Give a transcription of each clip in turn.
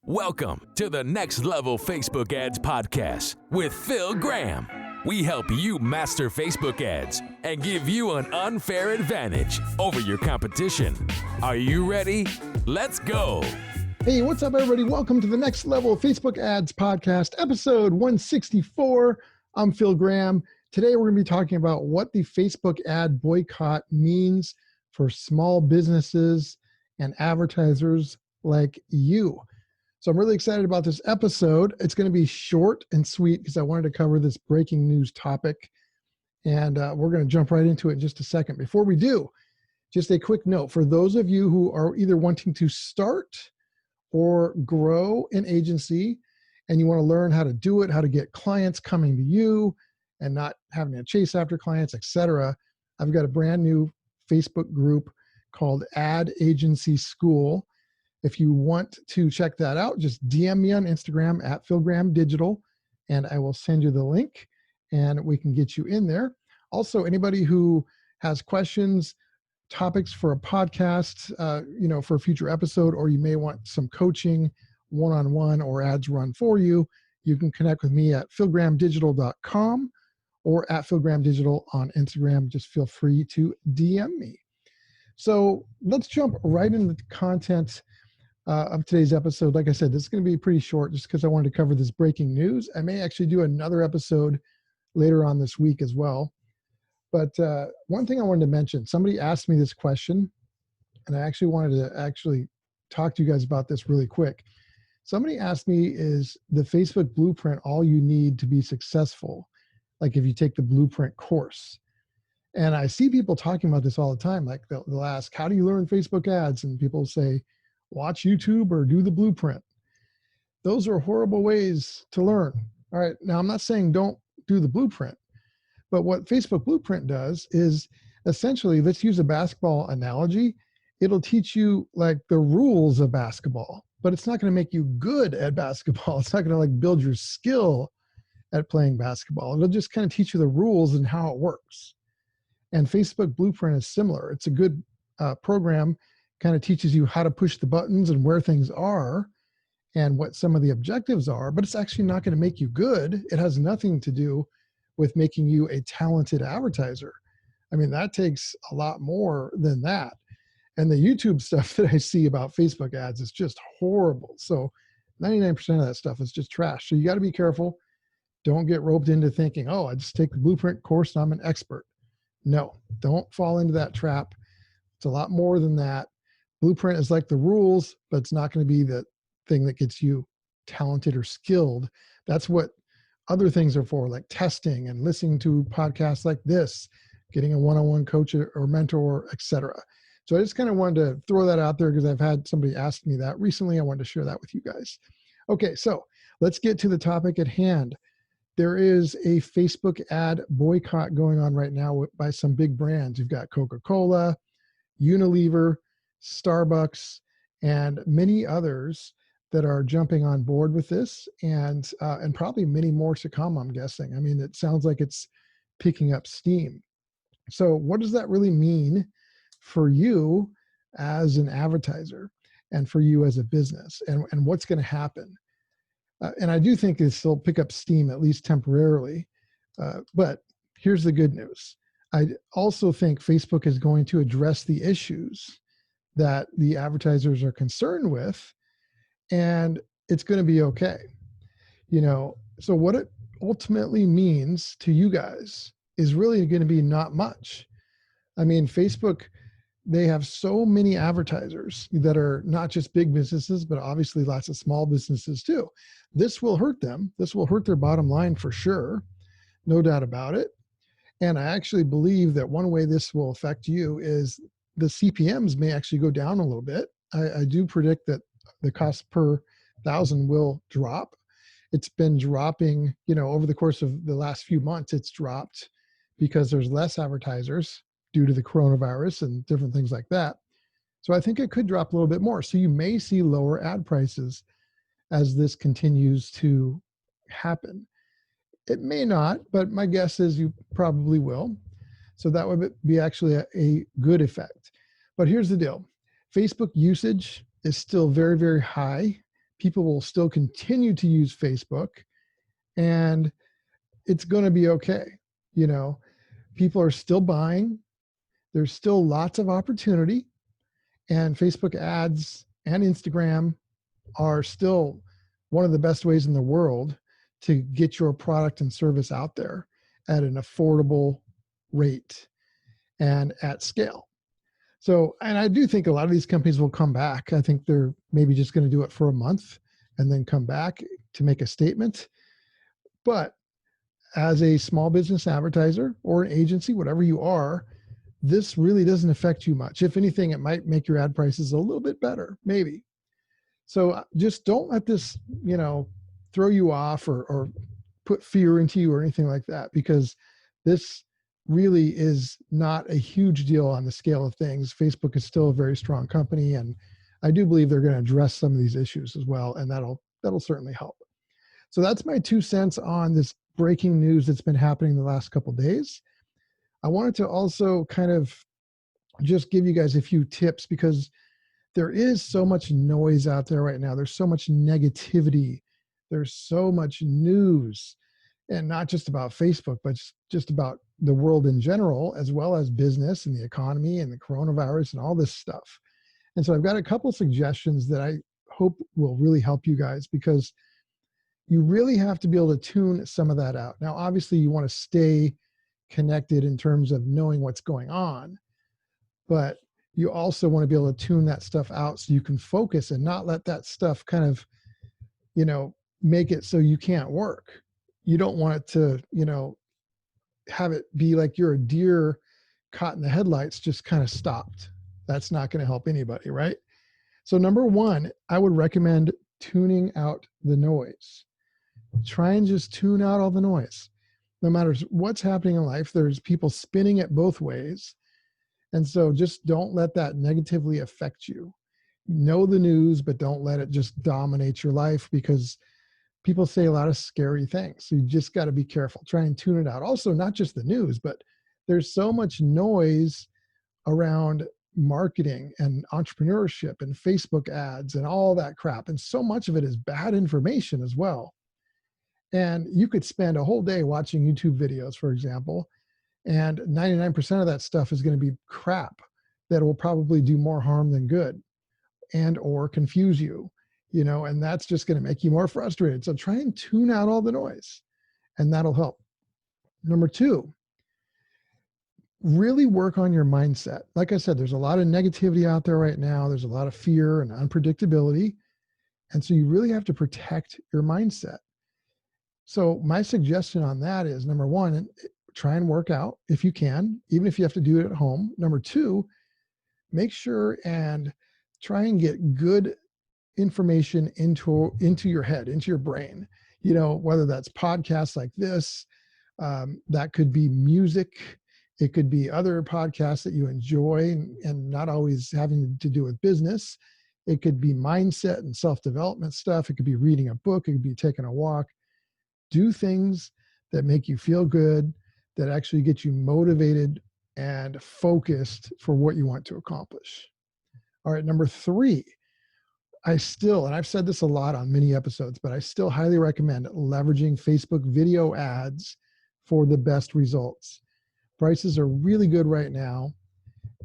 Welcome to the Next Level Facebook Ads Podcast with Phil Graham. We help you master Facebook ads and give you an unfair advantage over your competition. Are you ready? Let's go. Hey, what's up, everybody? Welcome to the Next Level Facebook Ads Podcast, episode 164. I'm Phil Graham. Today, we're going to be talking about what the Facebook ad boycott means for small businesses and advertisers like you. So I'm really excited about this episode. It's going to be short and sweet because I wanted to cover this breaking news topic. And we're going to jump right into it in just a second. Before we do, just a quick note. For those of you who are either wanting to start or grow an agency and you want to learn how to do it, how to get clients coming to you and not having to chase after clients, etc., I've got a brand new Facebook group called Ad Agency School. If you want to check that out, just DM me on Instagram at PhilGrahamDigital, and I will send you the link, and we can get you in there. Also, anybody who has questions, topics for a podcast, for a future episode, or you may want some coaching one-on-one or ads run for you, you can connect with me at PhilGrahamDigital.com or at PhilGrahamDigital on Instagram. Just feel free to DM me. So let's jump right into the content of today's episode. Like I said, this is going to be pretty short just because I wanted to cover this breaking news. I may actually do another episode later on this week as well. But one thing I wanted to mention, somebody asked me this question, and I actually wanted to talk to you guys about this really quick. Somebody asked me, is the Facebook blueprint all you need to be successful? Like if you take the blueprint course. And I see people talking about this all the time. Like they'll ask, how do you learn Facebook ads? And people say, watch YouTube or do the blueprint. Those are horrible ways to learn. All right. Now, I'm not saying don't do the blueprint, but what Facebook Blueprint does is essentially, let's use a basketball analogy. It'll teach you like the rules of basketball, but it's not going to make you good at basketball. It's not going to like build your skill at playing basketball. It'll just kind of teach you the rules and how it works. And Facebook Blueprint is similar. It's a good program. Kind of teaches you how to push the buttons and where things are and what some of the objectives are, but it's actually not going to make you good. It has nothing to do with making you a talented advertiser. I mean, that takes a lot more than that. And the YouTube stuff that I see about Facebook ads is just horrible. So 99% of that stuff is just trash. So you got to be careful. Don't get roped into thinking, oh, I just take the blueprint course and I'm an expert. No, don't fall into that trap. It's a lot more than that. Blueprint is like the rules, but it's not going to be the thing that gets you talented or skilled. That's what other things are for, like testing and listening to podcasts like this, getting a one-on-one coach or mentor, etc. So I just kind of wanted to throw that out there because I've had somebody ask me that recently. I wanted to share that with you guys. Okay, so let's get to the topic at hand. There is a Facebook ad boycott going on right now by some big brands. You've got Coca-Cola, Unilever, Starbucks, and many others that are jumping on board with this, and probably many more to come, I'm guessing. I mean, it sounds like it's picking up steam. So what does that really mean for you as an advertiser and for you as a business, and what's going to happen? And I do think this will pick up steam, at least temporarily. But here's the good news. I also think Facebook is going to address the issues that the advertisers are concerned with, and it's going to be okay. So what it ultimately means to you guys is really going to be not much. I mean, Facebook, they have so many advertisers that are not just big businesses, but obviously lots of small businesses too. This will hurt them. This will hurt their bottom line for sure. No doubt about it. And I actually believe that one way this will affect you is the CPMs may actually go down a little bit. I do predict that the cost per thousand will drop. It's been dropping, over the course of the last few months, it's dropped because there's less advertisers due to the coronavirus and different things like that. So I think it could drop a little bit more. So you may see lower ad prices as this continues to happen. It may not, but my guess is you probably will. So that would be actually a good effect. But here's the deal. Facebook usage is still very, very high people will still continue to use Facebook, and it's going to be okay. You know, people are still buying. There's still lots of opportunity, and Facebook ads and Instagram are still one of the best ways in the world to get your product and service out there at an affordable rate and at scale. So, and I do think a lot of these companies will come back. I think they're maybe just going to do it for a month and then come back to make a statement. But as a small business advertiser or an agency, whatever you are, this really doesn't affect you much. If anything, it might make your ad prices a little bit better, maybe. So just don't let this, throw you off or put fear into you or anything like that, because this really is not a huge deal on the scale of things. Facebook is still a very strong company, and I do believe they're going to address some of these issues as well, and that'll certainly help. So that's my 2 cents on this breaking news that's been happening the last couple of days. I wanted to also kind of just give you guys a few tips, because there is so much noise out there right now. There's so much negativity. There's so much news, and not just about Facebook, but just about the world in general, as well as business and the economy and the coronavirus and all this stuff. And so I've got a couple of suggestions that I hope will really help you guys, because you really have to be able to tune some of that out. Now, obviously, you want to stay connected in terms of knowing what's going on, but you also want to be able to tune that stuff out so you can focus and not let that stuff kind of, make it so you can't work. You don't want it to, have it be like you're a deer caught in the headlights, just kind of stopped. That's not going to help anybody, right? So number one, I would recommend tuning out the noise. Try and just tune out all the noise. No matter what's happening in life, there's people spinning it both ways. And so just don't let that negatively affect you. Know the news, but don't let it just dominate your life, because people say a lot of scary things. So you just got to be careful. Try and tune it out. Also, not just the news, but there's so much noise around marketing and entrepreneurship and Facebook ads and all that crap. And so much of it is bad information as well. And you could spend a whole day watching YouTube videos, for example, and 99% of that stuff is going to be crap that will probably do more harm than good and or confuse you, and that's just going to make you more frustrated. So try and tune out all the noise, and that'll help. Number two, really work on your mindset. Like I said, there's a lot of negativity out there right now. There's a lot of fear and unpredictability. And so you really have to protect your mindset. So my suggestion on that is, number one, try and work out if you can, even if you have to do it at home. Number two, make sure and try and get good information into your head, into your brain, whether that's podcasts like this, that could be music, it could be other podcasts that you enjoy and not always having to do with business. It could be mindset and self-development stuff. It could be reading a book. It could be taking a walk. Do things that make you feel good, that actually get you motivated and focused for what you want to accomplish. All right, number three, and I've said this a lot on many episodes, but I still highly recommend leveraging Facebook video ads for the best results. Prices are really good right now.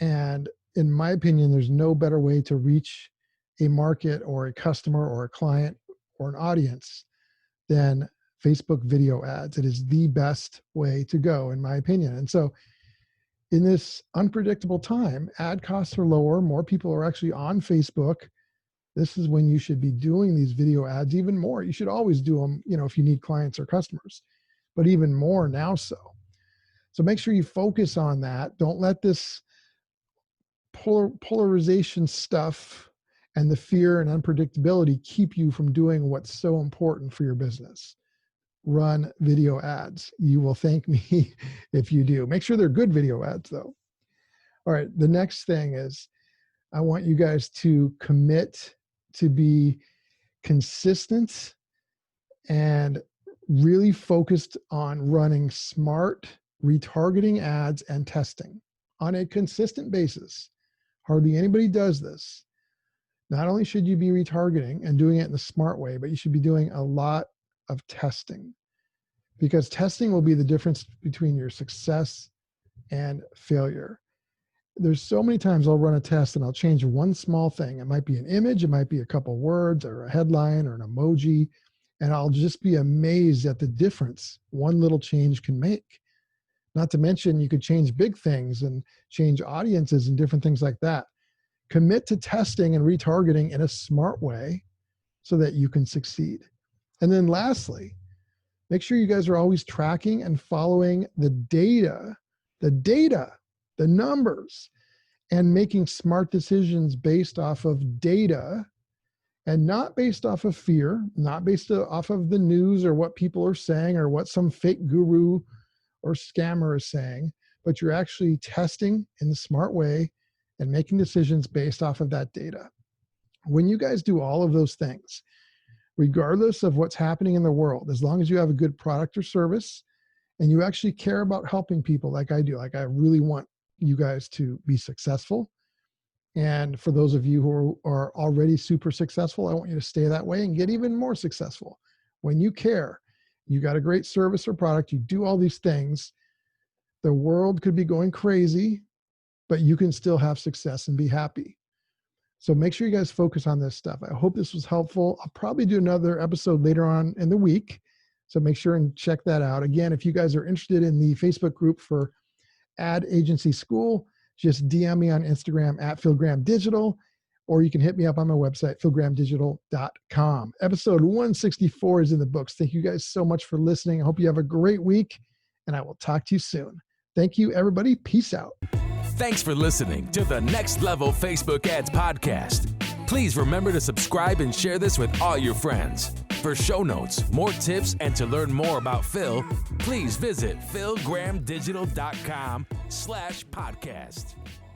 And in my opinion, there's no better way to reach a market or a customer or a client or an audience than Facebook video ads. It is the best way to go, in my opinion. And so in this unpredictable time, ad costs are lower. More people are actually on Facebook. This is when you should be doing these video ads even more. You should always do them, if you need clients or customers, but even more now so. So make sure you focus on that. Don't let this polarization stuff and the fear and unpredictability keep you from doing what's so important for your business. Run video ads. You will thank me if you do. Make sure they're good video ads, though. All right, the next thing is I want you guys to commit to be consistent and really focused on running smart retargeting ads and testing on a consistent basis. Hardly anybody does this. Not only should you be retargeting and doing it in the smart way, but you should be doing a lot of testing, because testing will be the difference between your success and failure. There's so many times I'll run a test and I'll change one small thing. It might be an image, it might be a couple words or a headline or an emoji, and I'll just be amazed at the difference one little change can make. Not to mention, you could change big things and change audiences and different things like that. Commit to testing and retargeting in a smart way so that you can succeed. And then lastly, make sure you guys are always tracking and following the data, the numbers, and making smart decisions based off of data and not based off of fear, not based off of the news or what people are saying or what some fake guru or scammer is saying, but you're actually testing in the smart way and making decisions based off of that data. When you guys do all of those things, regardless of what's happening in the world, as long as you have a good product or service and you actually care about helping people like I do, like I really want you guys to be successful. And for those of you who are already super successful, I want you to stay that way and get even more successful. When you care, you got a great service or product, you do all these things, the world could be going crazy, but you can still have success and be happy. So make sure you guys focus on this stuff. I hope this was helpful. I'll probably do another episode later on in the week. So make sure and check that out. Again, if you guys are interested in the Facebook group for Ad Agency School, just DM me on Instagram at PhilGrahamDigital, or you can hit me up on my website, PhilGrahamDigital.com. Episode 164 is in the books. Thank you guys so much for listening. I hope you have a great week, and I will talk to you soon. Thank you, everybody. Peace out. Thanks for listening to the Next Level Facebook Ads Podcast. Please remember to subscribe and share this with all your friends. For show notes, more tips, and to learn more about Phil, please visit PhilGrahamDigital.com/podcast.